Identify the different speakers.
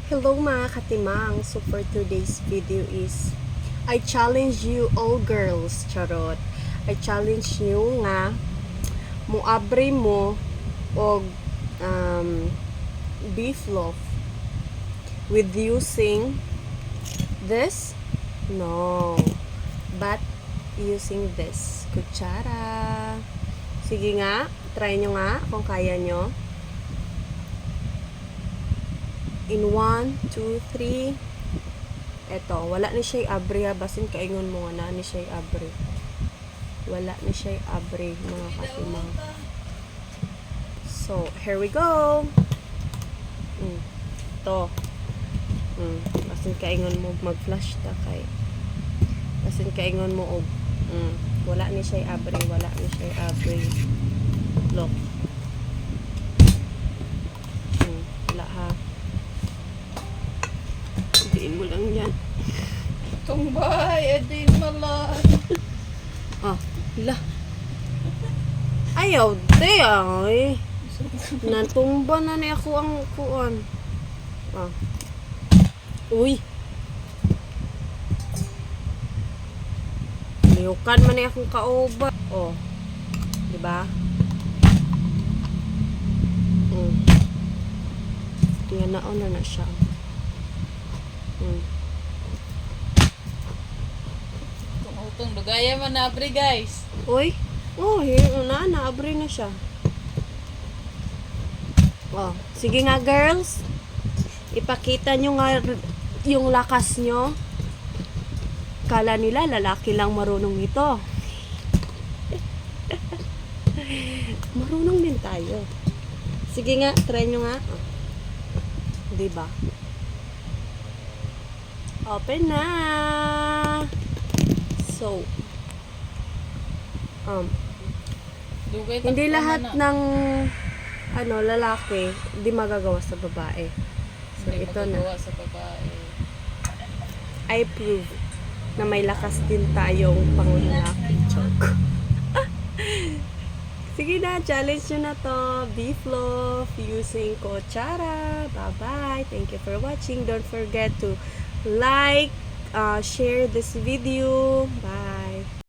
Speaker 1: Hello mga katimang. So for today's video is I challenge you all girls, charot. I challenge you nga muabre mo og beef loaf with using this but using this kutsara. Sige nga, try nyo nga kung kaya nyo. In 1, 2, 3. Eto, wala ni siya abre ha. Basin kaingon mo nga na ni siya abre. Wala ni siya abre mga katimang. So, here we go. Ito. Basin kaingon mo mag-flash ta kay. Basin kaingon mo og wala ni siya abre. Wala ni siya abre. Look. Wala ha. Diin mo lang yan.
Speaker 2: Tumbay, edin malan.
Speaker 1: Lah. Ayaw, de ay. Natumba na ni ako ang kuan. Uy. Niyukan man ni akong kauba. Di ba? Tingnan na siya.
Speaker 2: Tumutong dugaya man na abri guys.
Speaker 1: Uy. Naabre na siya. Sige nga girls. Ipakita nyo nga yung lakas nyo. Kala nila lalaki lang marunong ito. Marunong din tayo. Sige nga, try nyo nga. Diba? Open na. So,
Speaker 2: Dugay
Speaker 1: hindi
Speaker 2: tagpuan
Speaker 1: lahat
Speaker 2: na.
Speaker 1: ng lalaki di magagawa sa babae. So,
Speaker 2: Hindi
Speaker 1: ito na.
Speaker 2: magagawa sa babae.
Speaker 1: I prove na may lakas din tayong panglalaki. Joke. Sige na, challenge nyo na to. Beef loaf using kutsara. Bye-bye. Thank you for watching. Don't forget to like, share this video. Bye.